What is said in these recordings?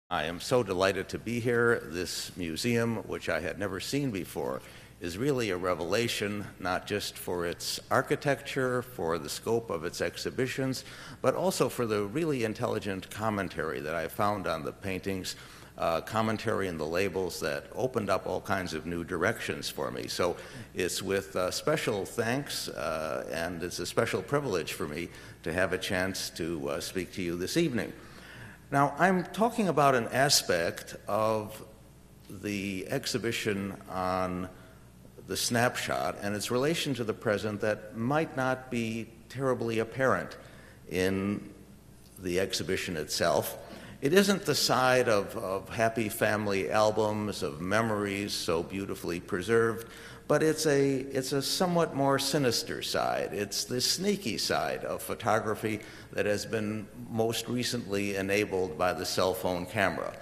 I am so delighted to be here. This museum, which I had never seen before, is really a revelation, not just for its architecture, for the scope of its exhibitions, but also for the really intelligent commentary that I found on the paintings, commentary and the labels that opened up all kinds of new directions for me. So it's with special thanks and it's a special privilege for me to have a chance to speak to you this evening. Now, I'm talking about an aspect of the exhibition on the snapshot and its relation to the present that might not be terribly apparent in the exhibition itself. It isn't the side of happy family albums, of memories so beautifully preserved, but it's a somewhat more sinister side. It's the sneaky side of photography that has been most recently enabled by the cell phone camera.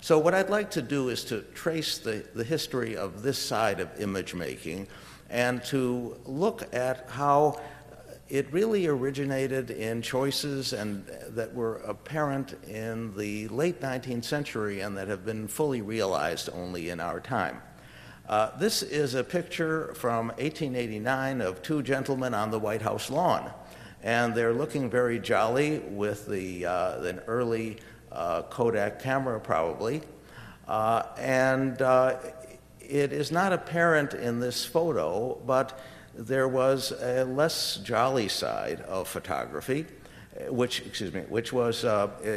So what I'd like to do is to trace the history of this side of image making and to look at how it really originated in choices and that were apparent in the late 19th century and that have been fully realized only in our time. This is a picture from 1889 of two gentlemen on the White House lawn, and they're looking very jolly with an early Kodak camera probably, and it is not apparent in this photo, but there was a less jolly side of photography, which was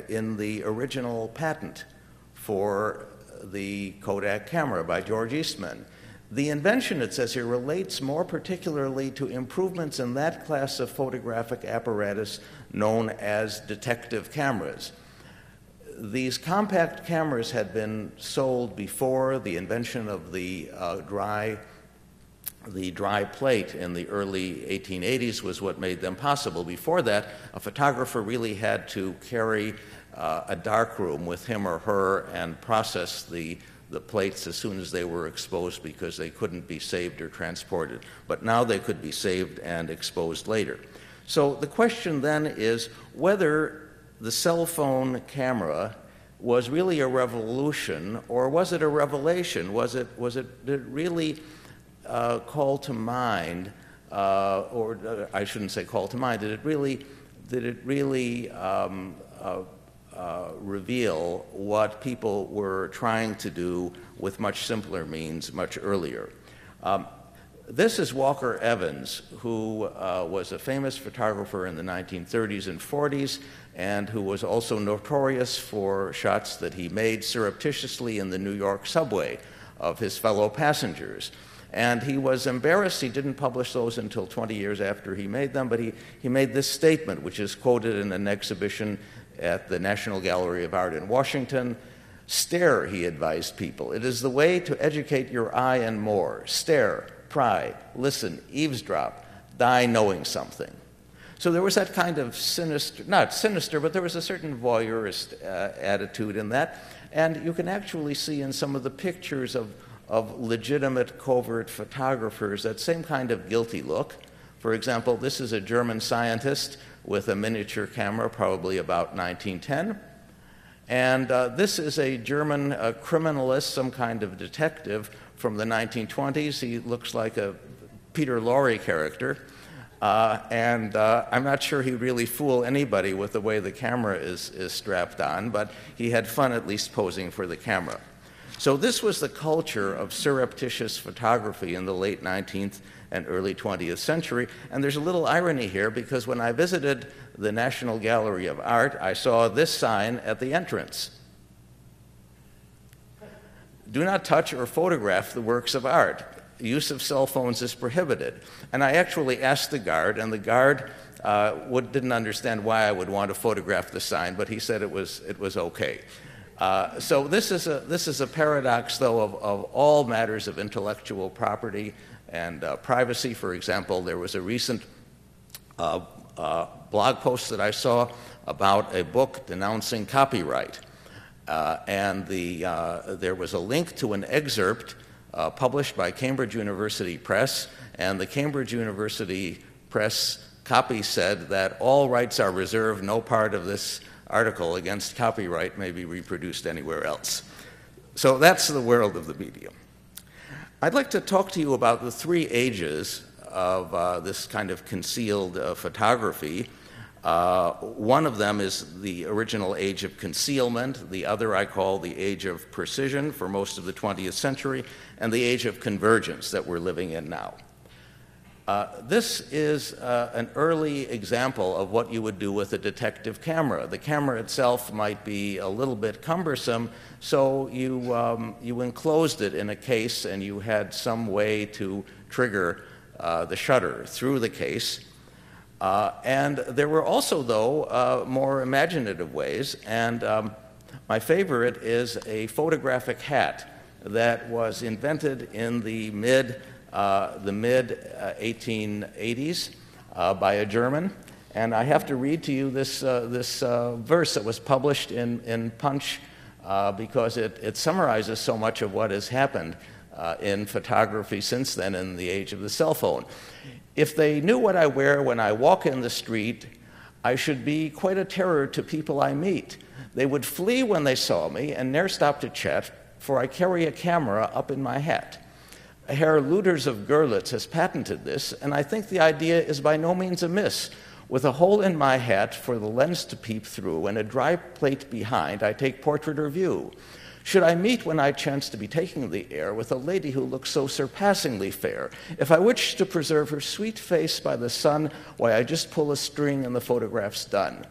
in the original patent for the Kodak camera by George Eastman. The invention, it says here, relates more particularly to improvements in that class of photographic apparatus known as detective cameras. These compact cameras had been sold before the invention of the dry plate in the early 1880s was what made them possible. Before that, a photographer really had to carry a darkroom with him or her and process the plates as soon as they were exposed because they couldn't be saved or transported. But now they could be saved and exposed later. So the question then is whether the cell phone camera was really a revolution or was it a revelation? Did it really call to mind, or I shouldn't say call to mind, did it really reveal what people were trying to do with much simpler means much earlier? This is Walker Evans, who was a famous photographer in the 1930s and 40s, and who was also notorious for shots that he made surreptitiously in the New York subway of his fellow passengers. And he was embarrassed. He didn't publish those until 20 years after he made them, but he made this statement, which is quoted in an exhibition at the National Gallery of Art in Washington. Stare, he advised people. It is the way to educate your eye and more. Stare, pry, listen, eavesdrop, die knowing something. So there was that kind of sinister, not sinister, but there was a certain voyeurist attitude in that. And you can actually see in some of the pictures of legitimate covert photographers that same kind of guilty look. For example, this is a German scientist with a miniature camera, probably about 1910. And this is a German criminalist, some kind of detective from the 1920s. He looks like a Peter Lorre character. And I'm not sure he'd really fool anybody with the way the camera is strapped on, but he had fun at least posing for the camera. So this was the culture of surreptitious photography in the late 19th and early 20th century. And there's a little irony here because when I visited the National Gallery of Art, I saw this sign at the entrance. Do not touch or photograph the works of art. Use of cell phones is prohibited. And I actually asked the guard, and the guard didn't understand why I would want to photograph the sign, but he said it was okay. So this is a paradox, though, of all matters of intellectual property and privacy. For example, there was a recent blog post that I saw about a book denouncing copyright, and there was a link to an excerpt published by Cambridge University Press, and the Cambridge University Press copy said that all rights are reserved, no part of this article against copyright may be reproduced anywhere else. So that's the world of the medium. I'd like to talk to you about the three ages of this kind of concealed photography. One of them is the original age of concealment. The other I call the age of precision for most of the 20th century, and the age of convergence that we're living in now. This is an early example of what you would do with a detective camera. The camera itself might be a little bit cumbersome, so you enclosed it in a case and you had some way to trigger the shutter through the case. And there were also, though, more imaginative ways, and my favorite is a photographic hat that was invented in the mid 1880s by a German. And I have to read to you this verse that was published in Punch because it summarizes so much of what has happened in photography since then in the age of the cell phone. If they knew what I wear when I walk in the street, I should be quite a terror to people I meet. They would flee when they saw me and ne'er stop to chat, for I carry a camera up in my hat. Herr Luders of Görlitz has patented this, and I think the idea is by no means amiss. With a hole in my hat for the lens to peep through and a dry plate behind, I take portrait or view. Should I meet when I chance to be taking the air with a lady who looks so surpassingly fair, if I wish to preserve her sweet face by the sun, why, I just pull a string and the photograph's done.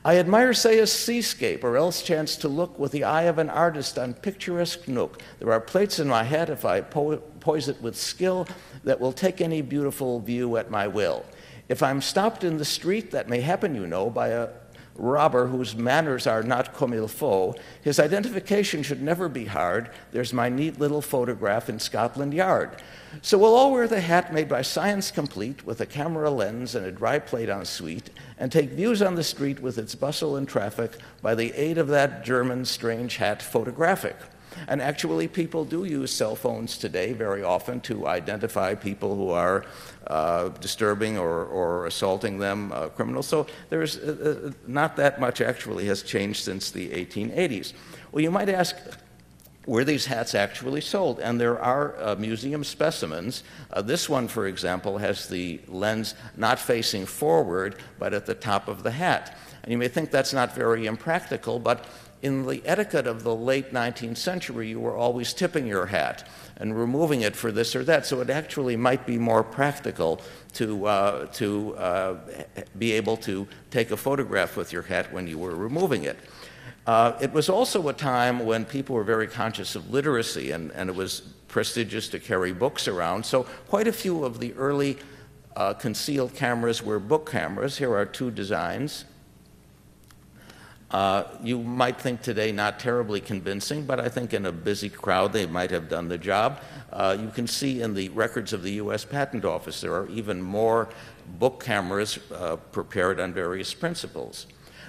I admire, say, a seascape, or else chance to look with the eye of an artist on picturesque nook. There are plates in my hat, if I poise it with skill, that will take any beautiful view at my will. If I'm stopped in the street, that may happen, you know, by a robber whose manners are not comme il faut, his identification should never be hard. There's my neat little photograph in Scotland Yard. So we'll all wear the hat made by science complete, with a camera lens and a dry plate en suite, and take views on the street with its bustle and traffic by the aid of that German strange hat photographic. And actually, people do use cell phones today very often to identify people who are disturbing or assaulting them, criminals. So there's not that much actually has changed since the 1880s. Well, you might ask, were these hats actually sold? And there are museum specimens. This one, for example, has the lens not facing forward, but at the top of the hat. And you may think that's not very impractical, but in the etiquette of the late 19th century, you were always tipping your hat and removing it for this or that. So it actually might be more practical to be able to take a photograph with your hat when you were removing it. It was also a time when people were very conscious of literacy, and it was prestigious to carry books around. So quite a few of the early concealed cameras were book cameras. Here are two designs. You might think today not terribly convincing, but I think in a busy crowd they might have done the job. You can see in the records of the U.S. Patent Office there are even more book cameras prepared on various principles.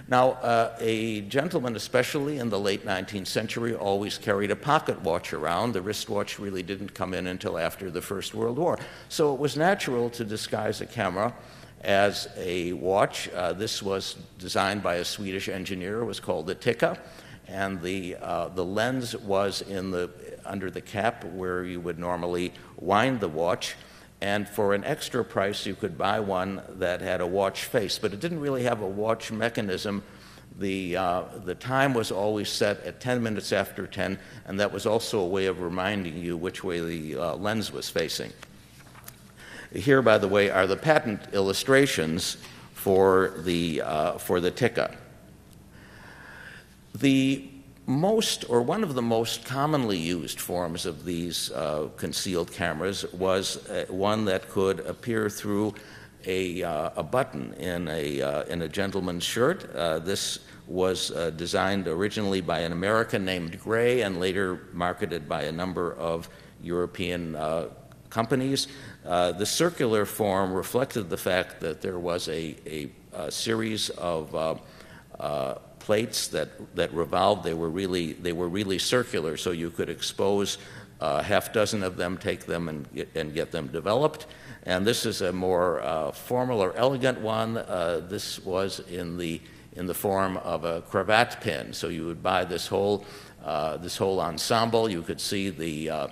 Now, a gentleman, especially in the late 19th century, always carried a pocket watch around. The wristwatch really didn't come in until after the First World War. So it was natural to disguise a camera as a watch. This was designed by a Swedish engineer. It was called the Ticka, and the lens was under the cap where you would normally wind the watch. And for an extra price, you could buy one that had a watch face, but it didn't really have a watch mechanism. The time was always set at 10 minutes after 10, and that was also a way of reminding you which way the lens was facing. Here, by the way, are the patent illustrations for the Ticka. The most, or one of the most commonly used forms of these concealed cameras was one that could appear through a button in a gentleman's shirt. This was designed originally by an American named Gray and later marketed by a number of European companies. The circular form reflected the fact that there was a series of plates that revolved. They were really circular, so you could expose half dozen of them, take them, and get them developed. And this is a more formal or elegant one. This was in the in the form of a cravat pin. So you would buy this whole ensemble. You could see the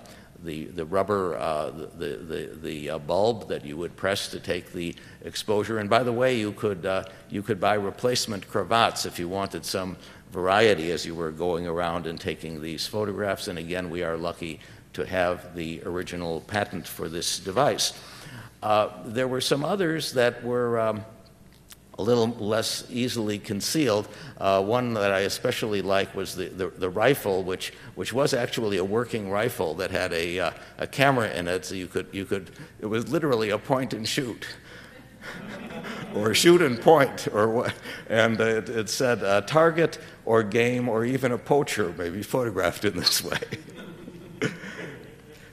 rubber, the bulb that you would press to take the exposure. And by the way, you could buy replacement cravats if you wanted some variety as you were going around and taking these photographs. And again, we are lucky to have the original patent for this device. There were some others that were a little less easily concealed. One that I especially like was the rifle, which was actually a working rifle that had a camera in it, so it was literally a point and shoot. Or shoot and point, and it said target or game or even a poacher may be photographed in this way.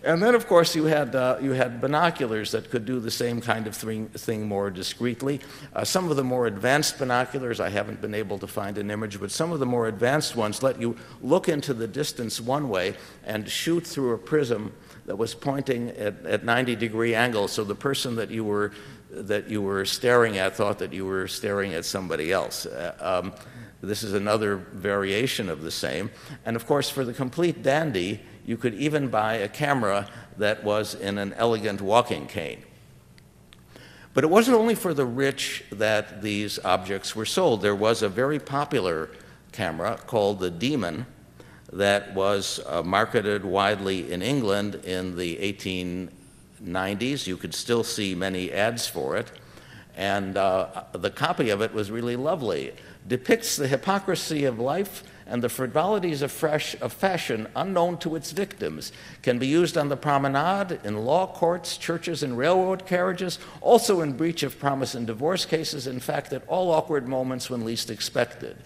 And then, of course, you had binoculars that could do the same kind of thing more discreetly. Some of the more advanced binoculars, I haven't been able to find an image, but some of the more advanced ones let you look into the distance one way and shoot through a prism that was pointing at 90-degree angles, so the person that you were staring at thought that you were staring at somebody else. This is another variation of the same. And of course, for the complete dandy, you could even buy a camera that was in an elegant walking cane. But it wasn't only for the rich that these objects were sold. There was a very popular camera called the Demon that was marketed widely in England in the 1890s. You could still see many ads for it. And the copy of it was really lovely. Depicts the hypocrisy of life and the frivolities of fashion unknown to its victims. Can be used on the promenade, in law courts, churches, and railroad carriages, also in breach of promise and divorce cases, in fact, at all awkward moments when least expected.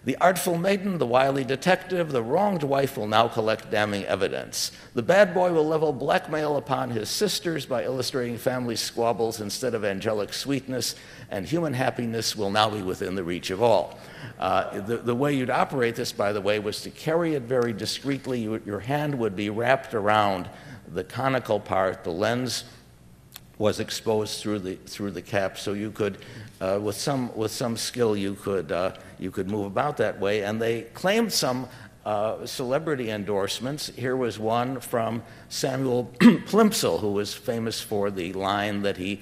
The artful maiden, the wily detective, the wronged wife will now collect damning evidence. The bad boy will level blackmail upon his sisters by illustrating family squabbles instead of angelic sweetness, and human happiness will now be within the reach of all. The way you'd operate this, by the way, was to carry it very discreetly. Your hand would be wrapped around the conical part. The lens was exposed through the cap, so you could, with some skill, you could move about that way. And they claimed some celebrity endorsements. Here was one from Samuel Plimsoll, who was famous for the line that he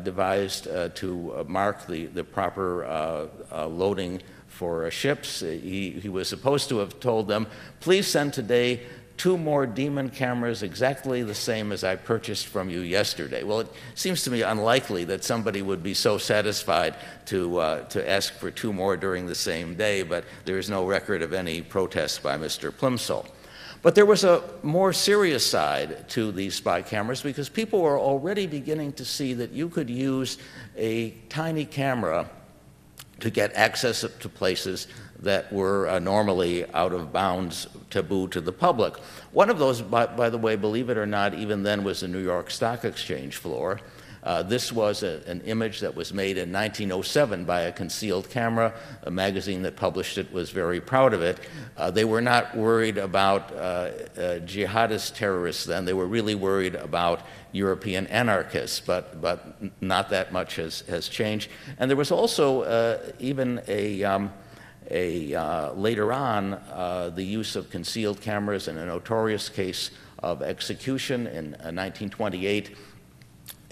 devised to mark the proper loading for ships. He was supposed to have told them, "Please send today 2 more Demon cameras exactly the same as I purchased from you yesterday." Well, it seems to me unlikely that somebody would be so satisfied to ask for 2 more during the same day, but there is no record of any protest by Mr. Plimsoll. But there was a more serious side to these spy cameras, because people were already beginning to see that you could use a tiny camera to get access to places that were normally out of bounds, taboo to the public. One of those, by the way, believe it or not, even then was the New York Stock Exchange floor. This was an image that was made in 1907 by a concealed camera. A magazine that published it was very proud of it. They were not worried about jihadist terrorists then. They were really worried about European anarchists, but not that much has changed. And there was also even later on the use of concealed cameras in a notorious case of execution in 1928.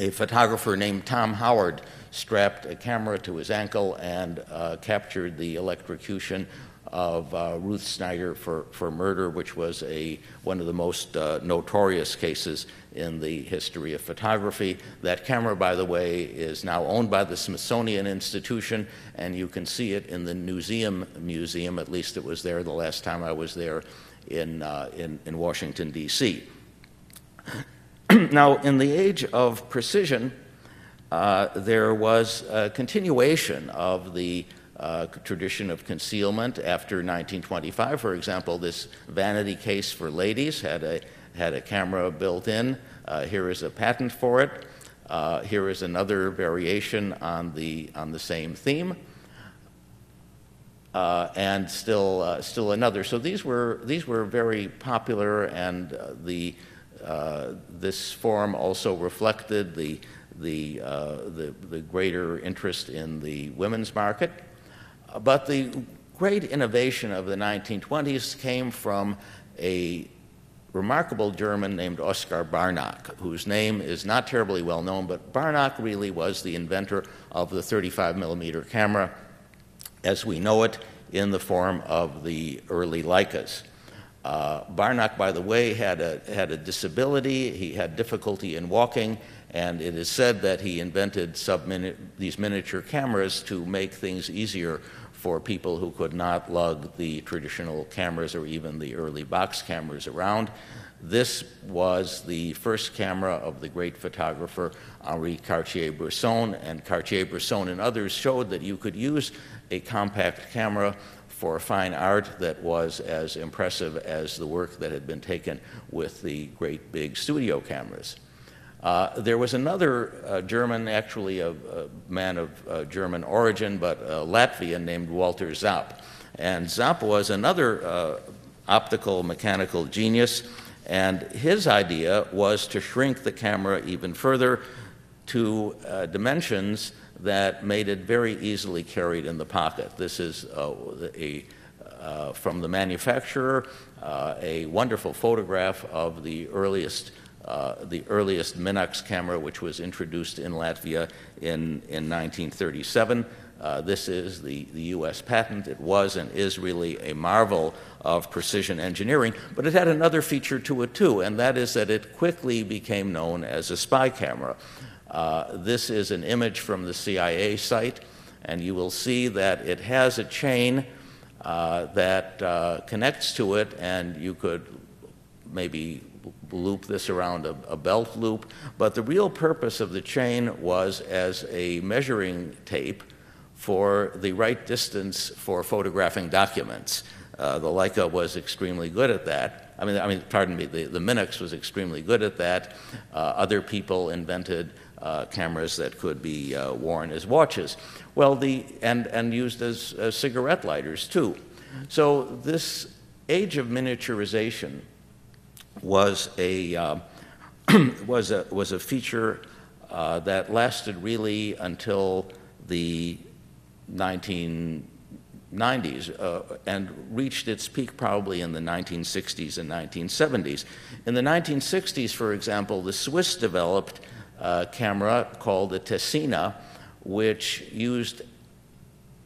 A photographer named Tom Howard strapped a camera to his ankle and captured the electrocution of Ruth Snyder for murder, which was one of the most notorious cases in the history of photography. That camera, by the way, is now owned by the Smithsonian Institution, and you can see it in the Museum. At least it was there the last time I was there in Washington, D.C. Now, in the age of precision, there was a continuation of the tradition of concealment after 1925. For example, this vanity case for ladies had a camera built in. Here is a patent for it. Here is another variation on the same theme, and still another. So these were very popular, and this form also reflected the greater interest in the women's market. But the great innovation of the 1920s came from a remarkable German named Oskar Barnack, whose name is not terribly well known, but Barnack really was the inventor of the 35mm camera as we know it in the form of the early Leicas. Barnack, by the way, had a disability. He had difficulty in walking, and it is said that he invented these miniature cameras to make things easier for people who could not lug the traditional cameras or even the early box cameras around. This was the first camera of the great photographer Henri Cartier-Bresson, and Cartier-Bresson and others showed that you could use a compact camera for fine art that was as impressive as the work that had been taken with the great big studio cameras. There was another German, actually a man of German origin, but Latvian, named Walter Zapp. And Zapp was another optical mechanical genius, and his idea was to shrink the camera even further to dimensions that made it very easily carried in the pocket. This is from the manufacturer, a wonderful photograph of the earliest Minox camera, which was introduced in Latvia in 1937. This is the US patent. It was and is really a marvel of precision engineering, but it had another feature to it too, and that is that it quickly became known as a spy camera. This is an image from the CIA site, and you will see that it has a chain that connects to it, and you could maybe loop this around a belt loop, but the real purpose of the chain was as a measuring tape for the right distance for photographing documents. The Leica was extremely good at that. Pardon me, the Minox was extremely good at that. Other people invented cameras that could be worn as watches. Well, and used as cigarette lighters too. So this age of miniaturization was a feature that lasted really until the 1990s and reached its peak probably in the 1960s and 1970s. In the 1960s, for example, the Swiss developed a camera called the Tessina, which used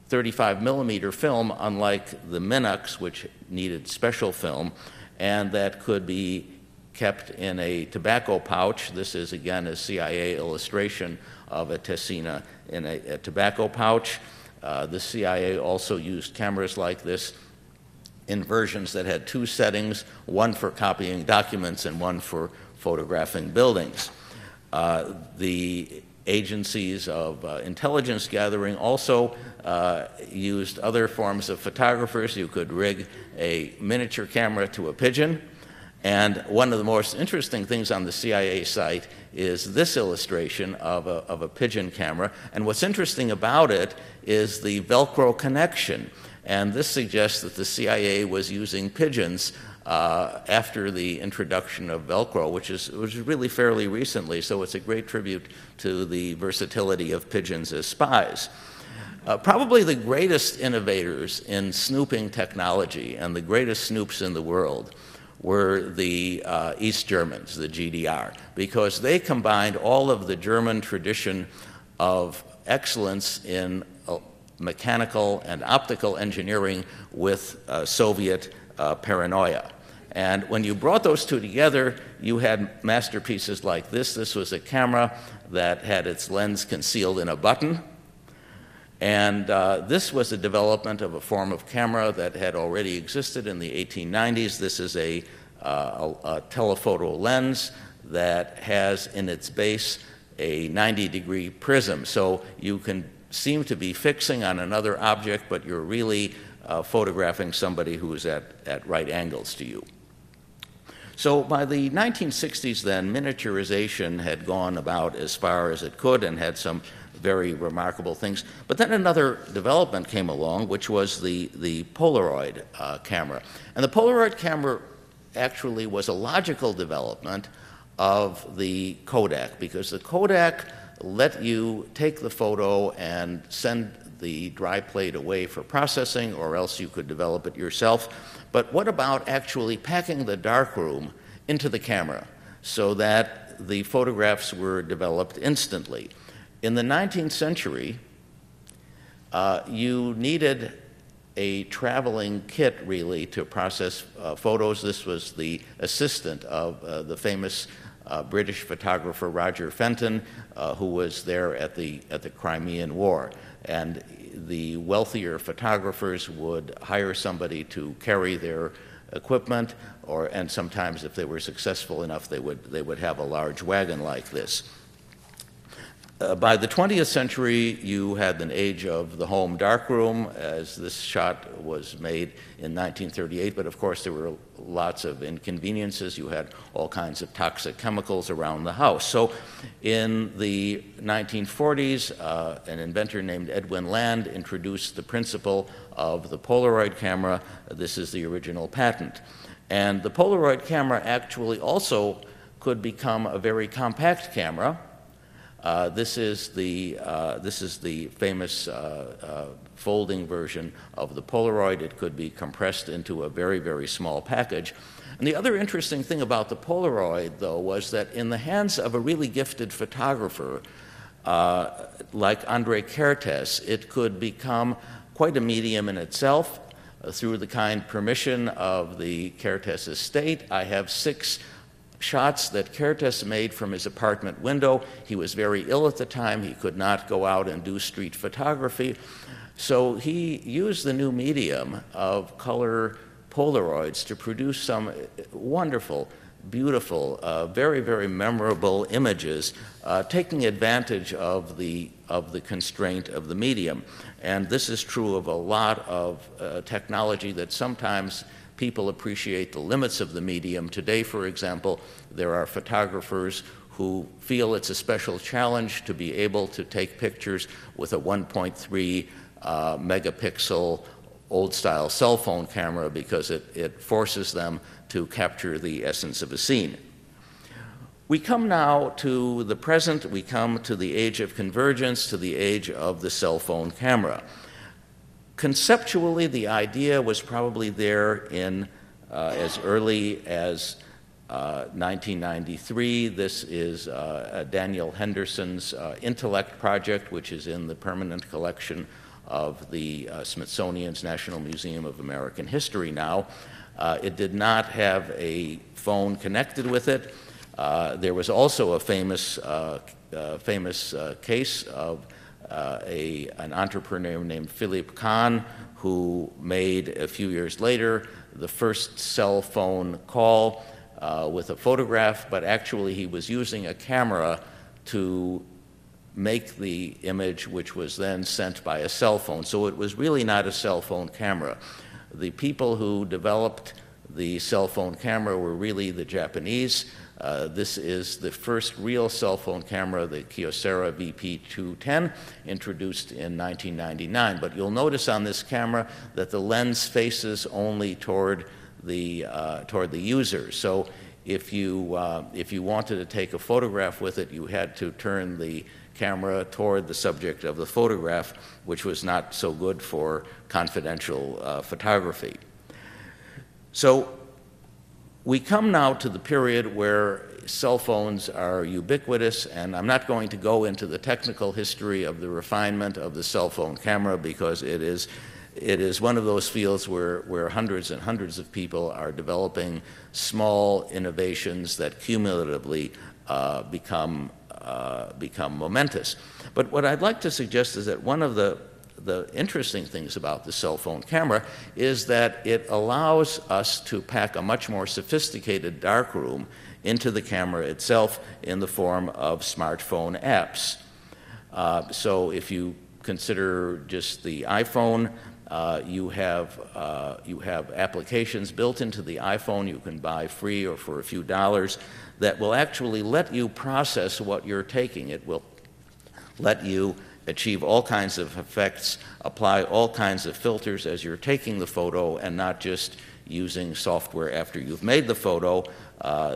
35mm film, unlike the Minox, which needed special film, and that could be kept in a tobacco pouch. This is, again, a CIA illustration of a Tessina in a tobacco pouch. The CIA also used cameras like this in versions that had two settings, one for copying documents and one for photographing buildings. The agencies of intelligence gathering also used other forms of photographers. You could rig a miniature camera to a pigeon. And one of the most interesting things on the CIA site is this illustration of a pigeon camera. And what's interesting about it is the Velcro connection. And this suggests that the CIA was using pigeons after the introduction of Velcro, which is really fairly recently. So it's a great tribute to the versatility of pigeons as spies. Probably the greatest innovators in snooping technology and the greatest snoops in the world were the East Germans, the GDR, because they combined all of the German tradition of excellence in mechanical and optical engineering with Soviet paranoia. And when you brought those two together, you had masterpieces like this. This was a camera that had its lens concealed in a button. And this was a development of a form of camera that had already existed in the 1890s. This is a telephoto lens that has in its base a 90-degree prism. So you can seem to be fixing on another object, but you're really photographing somebody who is at right angles to you. So by the 1960s then, miniaturization had gone about as far as it could and had some very remarkable things. But then another development came along, which was the Polaroid camera. And the Polaroid camera actually was a logical development of the Kodak, because the Kodak let you take the photo and send the dry plate away for processing, or else you could develop it yourself. But what about actually packing the darkroom into the camera so that the photographs were developed instantly? In the 19th century, you needed a traveling kit, really, to process photos. This was the assistant of the famous British photographer Roger Fenton, who was there at the Crimean War. And the wealthier photographers would hire somebody to carry their equipment, and sometimes, if they were successful enough, they would have a large wagon like this. By the 20th century, you had an age of the home darkroom, as this shot was made in 1938, but of course there were lots of inconveniences. You had all kinds of toxic chemicals around the house. So in the 1940s, an inventor named Edwin Land introduced the principle of the Polaroid camera. This is the original patent. And the Polaroid camera actually also could become a very compact camera. This is the famous folding version of the Polaroid. It could be compressed into a very, very small package. And the other interesting thing about the Polaroid, though, was that in the hands of a really gifted photographer like André Kertész, it could become quite a medium in itself. Through the kind permission of the Kertész estate, I have 6 shots that Kertész made from his apartment window. He was very ill at the time. He could not go out and do street photography. So he used the new medium of color Polaroids to produce some wonderful, beautiful, very, very memorable images, taking advantage of the constraint of the medium. And this is true of a lot of technology that sometimes people appreciate the limits of the medium. Today, for example, there are photographers who feel it's a special challenge to be able to take pictures with a 1.3 megapixel old-style cell phone camera, because it forces them to capture the essence of a scene. We come now to the present. We come to the age of convergence, to the age of the cell phone camera. Conceptually, the idea was probably there in as early as 1993. This is Daniel Henderson's Intellect project, which is in the permanent collection of the Smithsonian's National Museum of American History now. It did not have a phone connected with it. There was also a famous case of an entrepreneur named Philippe Kahn, who made a few years later the first cell phone call with a photograph, but actually he was using a camera to make the image, which was then sent by a cell phone. So it was really not a cell phone camera. The people who developed the cell phone camera were really the Japanese. This is the first real cell phone camera, the Kyocera VP210, introduced in 1999. But you'll notice on this camera that the lens faces only toward the user. So if you wanted to take a photograph with it, you had to turn the camera toward the subject of the photograph, which was not so good for confidential photography. So we come now to the period where cell phones are ubiquitous, and I'm not going to go into the technical history of the refinement of the cell phone camera, because it is one of those fields where hundreds and hundreds of people are developing small innovations that cumulatively become momentous. But what I'd like to suggest is that one of the interesting things about the cell phone camera is that it allows us to pack a much more sophisticated darkroom into the camera itself in the form of smartphone apps. So if you consider just the iPhone, you have applications built into the iPhone you can buy free or for a few dollars that will actually let you process what you're taking. It will let you achieve all kinds of effects, apply all kinds of filters as you're taking the photo, and not just using software after you've made the photo.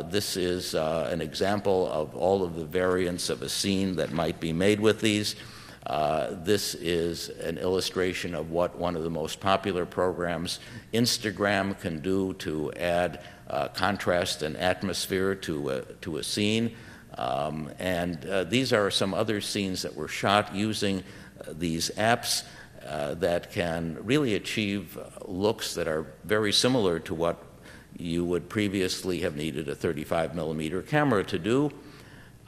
This is an example of all of the variants of a scene that might be made with these. This is an illustration of what one of the most popular programs, Instagram, can do to add contrast and atmosphere to a scene. These are some other scenes that were shot using these apps that can really achieve looks that are very similar to what you would previously have needed a 35mm camera to do.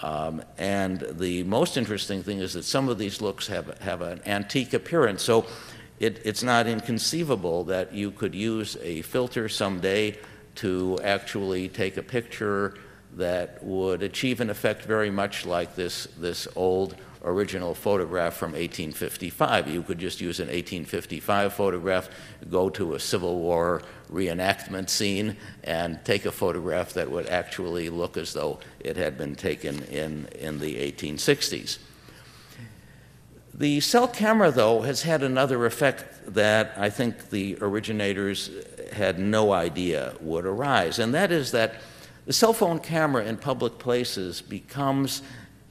And the most interesting thing is that some of these looks have an antique appearance. So it's not inconceivable that you could use a filter someday to actually take a picture that would achieve an effect very much like this old original photograph from 1855. You could just use an 1855 photograph, go to a Civil War reenactment scene, and take a photograph that would actually look as though it had been taken in the 1860s. The cell camera, though, has had another effect that I think the originators had no idea would arise, and that is that the cell phone camera in public places becomes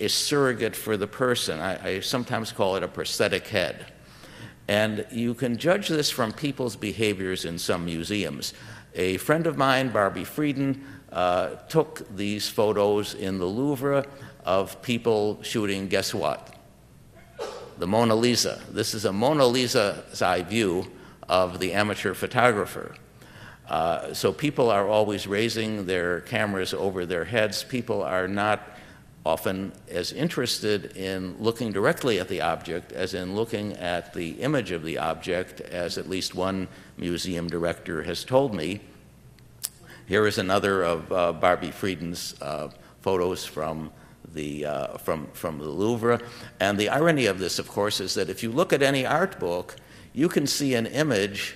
a surrogate for the person. I sometimes call it a prosthetic head. And you can judge this from people's behaviors in some museums. A friend of mine, Barbie Frieden, took these photos in the Louvre of people shooting, guess what? The Mona Lisa. This is a Mona Lisa's eye view of the amateur photographer. So people are always raising their cameras over their heads. People are not often as interested in looking directly at the object as in looking at the image of the object, as at least one museum director has told me. Here is another of Barbie Frieden's photos from the Louvre. And the irony of this, of course, is that if you look at any art book, you can see an image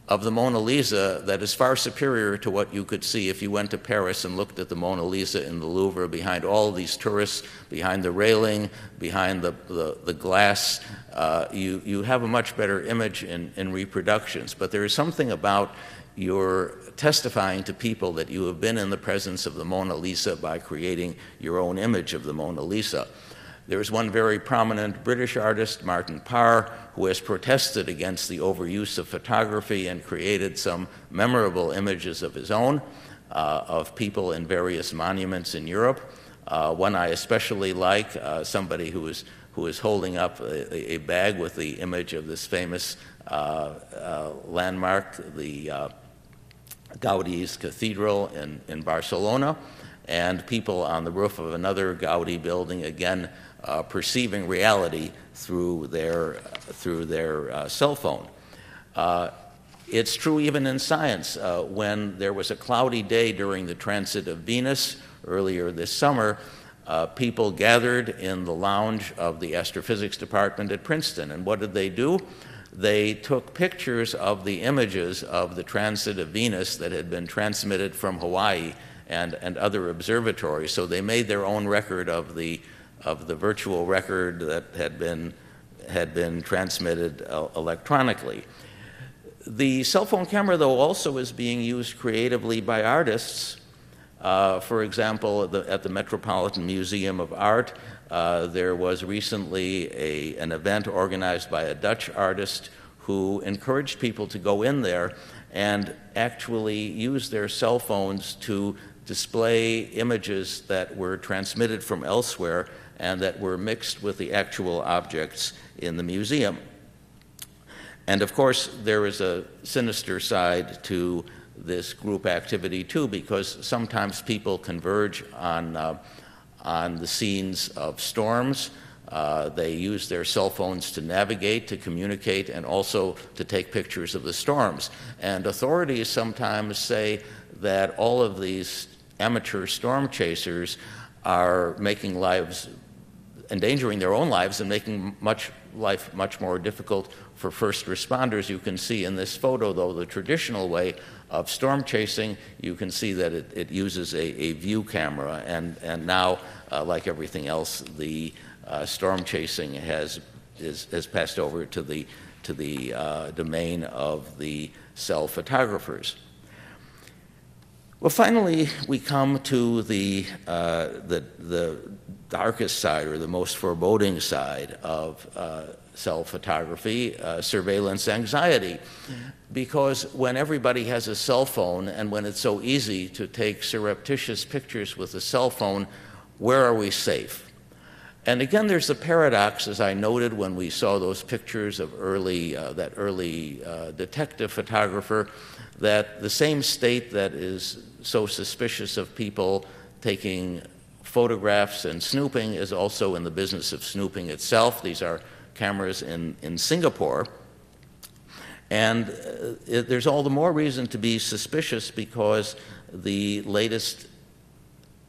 of the Mona Lisa that is far superior to what you could see if you went to Paris and looked at the Mona Lisa in the Louvre behind all these tourists, behind the railing, behind the glass. You have a much better image in reproductions. But there is something about your testifying to people that you have been in the presence of the Mona Lisa by creating your own image of the Mona Lisa. There's one very prominent British artist, Martin Parr, who has protested against the overuse of photography and created some memorable images of his own of people in various monuments in Europe. One I especially like, somebody who is holding up a bag with the image of this famous landmark, the Gaudi's Cathedral in Barcelona, and people on the roof of another Gaudi building, again, perceiving reality through their cell phone. It's true even in science. When there was a cloudy day during the transit of Venus earlier this summer, people gathered in the lounge of the astrophysics department at Princeton. And what did they do? They took pictures of the images of the transit of Venus that had been transmitted from Hawaii and other observatories. So they made their own record of the virtual record that had been transmitted electronically. The cell phone camera, though, also is being used creatively by artists. For example, at the Metropolitan Museum of Art, there was recently an event organized by a Dutch artist who encouraged people to go in there and actually use their cell phones to display images that were transmitted from elsewhere and that were mixed with the actual objects in the museum. And of course, there is a sinister side to this group activity too, because sometimes people converge on the scenes of storms. They use their cell phones to navigate, to communicate, and also to take pictures of the storms. And authorities sometimes say that all of these amateur storm chasers are making endangering their own lives and making life much more difficult for first responders. You can see in this photo, though, the traditional way of storm chasing. You can see that it uses a view camera, and now, like everything else, the storm chasing has passed over to the domain of the cell photographers. Well, finally, we come to the darkest side, or the most foreboding side of cell photography, surveillance anxiety. Because when everybody has a cell phone, and when it's so easy to take surreptitious pictures with a cell phone, where are we safe? And again, there's a paradox, as I noted when we saw those pictures of that early detective photographer, that the same state that is so suspicious of people taking photographs and snooping is also in the business of snooping itself. These are cameras in Singapore. And there's all the more reason to be suspicious because the latest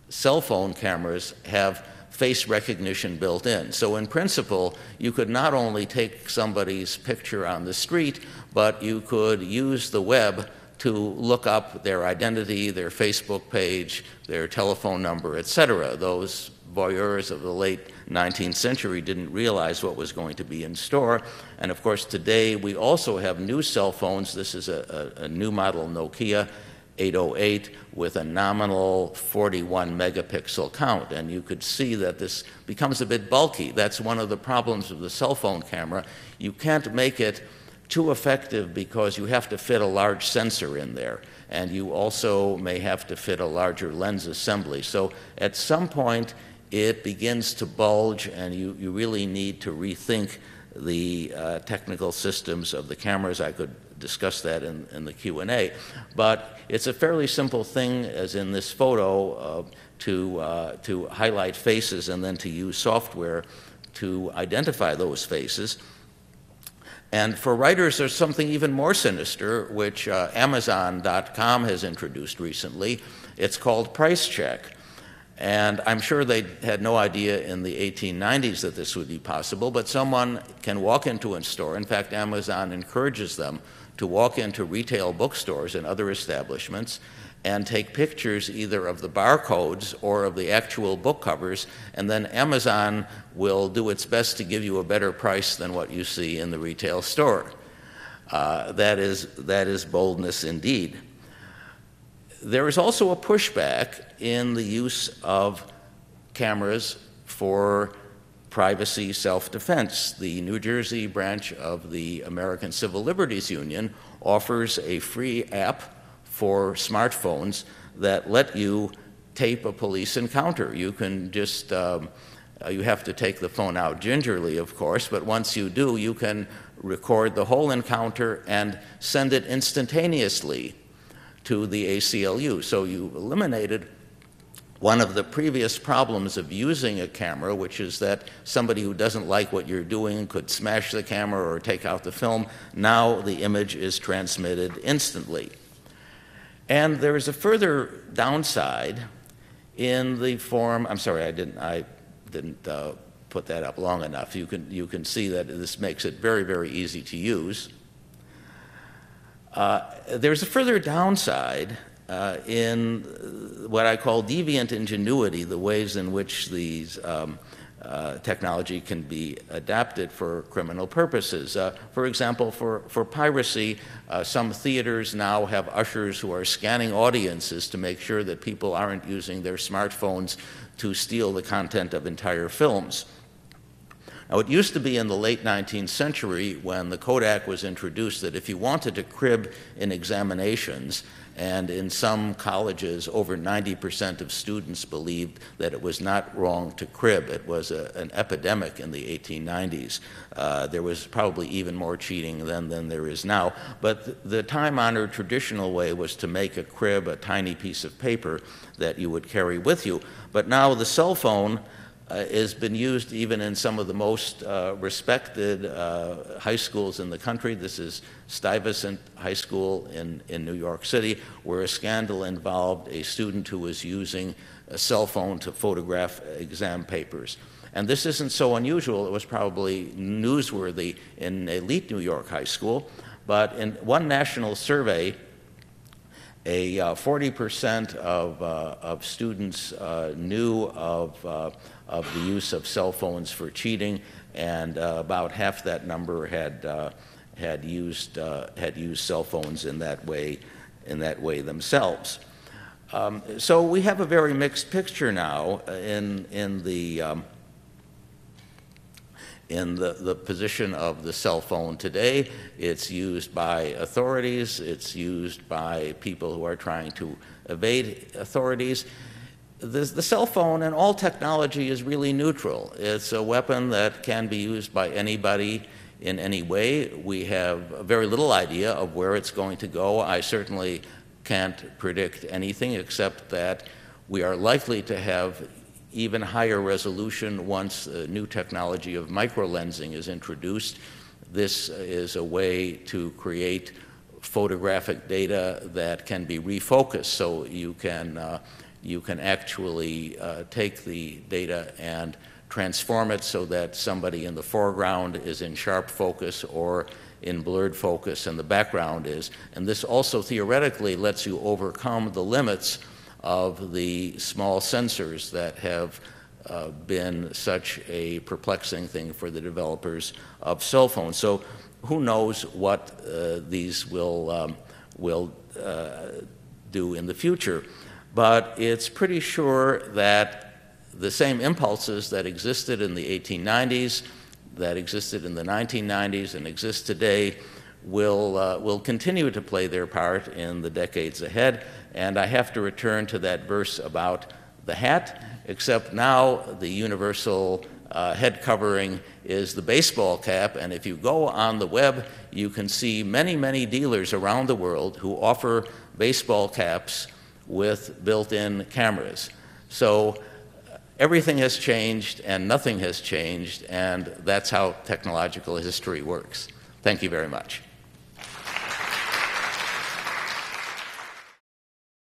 cell phone cameras have face recognition built in. So in principle, you could not only take somebody's picture on the street, but you could use the web to look up their identity, their Facebook page, their telephone number, etc. Those voyeurs of the late 19th century didn't realize what was going to be in store. And of course, today we also have new cell phones. This is a new model Nokia 808 with a nominal 41 megapixel count. And you could see that this becomes a bit bulky. That's one of the problems of the cell phone camera. You can't make it too effective because you have to fit a large sensor in there, and you also may have to fit a larger lens assembly. So at some point it begins to bulge, and you really need to rethink the technical systems of the cameras. I could discuss that in the Q&A, but it's a fairly simple thing, as in this photo, to highlight faces and then to use software to identify those faces. And for writers, there's something even more sinister, which Amazon.com has introduced recently. It's called Price Check. And I'm sure they had no idea in the 1890s that this would be possible, but someone can walk into a store. In fact, Amazon encourages them to walk into retail bookstores and other establishments and take pictures either of the barcodes or of the actual book covers, and then Amazon will do its best to give you a better price than what you see in the retail store. That is boldness indeed. There is also a pushback in the use of cameras for privacy self-defense. The New Jersey branch of the American Civil Liberties Union offers a free app for smartphones that let you tape a police encounter. You can just, you have to take the phone out gingerly, of course, but once you do, you can record the whole encounter and send it instantaneously to the ACLU. So you eliminated one of the previous problems of using a camera, which is that somebody who doesn't like what you're doing could smash the camera or take out the film. Now the image is transmitted instantly. And there is a further downside in the form, I'm sorry, I didn't put that up long enough. You can see that this makes it very, very easy to use. There's a further downside in what I call deviant ingenuity, the ways in which these technology can be adapted for criminal purposes. For example, for piracy, some theaters now have ushers who are scanning audiences to make sure that people aren't using their smartphones to steal the content of entire films. Now, it used to be in the late 19th century when the Kodak was introduced that if you wanted to crib in examinations, and in some colleges over 90% of students believed that it was not wrong to crib. It was an epidemic in the 1890s. There was probably even more cheating then than there is now. But the time-honored traditional way was to make a crib a tiny piece of paper that you would carry with you. But now the cell phone has been used even in some of the most respected high schools in the country. This is Stuyvesant High School in New York City, where a scandal involved a student who was using a cell phone to photograph exam papers. And this isn't so unusual. It was probably newsworthy in elite New York high school. But in one national survey, 40% of students knew of the use of cell phones for cheating, and about half that number had used cell phones in that way themselves. So we have a very mixed picture now in the position of the cell phone today. It's used by authorities. It's used by people who are trying to evade authorities. The cell phone and all technology is really neutral. It's a weapon that can be used by anybody in any way. We have very little idea of where it's going to go. I certainly can't predict anything except that we are likely to have even higher resolution once new technology of microlensing is introduced. This is a way to create photographic data that can be refocused, so you can actually take the data and transform it so that somebody in the foreground is in sharp focus or in blurred focus and the background is. And this also theoretically lets you overcome the limits of the small sensors that have been such a perplexing thing for the developers of cell phones. So who knows what these will do in the future. But it's pretty sure that the same impulses that existed in the 1890s, that existed in the 1990s, and exist today will continue to play their part in the decades ahead. And I have to return to that verse about the hat, except now the universal head covering is the baseball cap. And if you go on the web, you can see many, many dealers around the world who offer baseball caps with built-in cameras. So everything has changed and nothing has changed, and that's how technological history works. Thank you very much.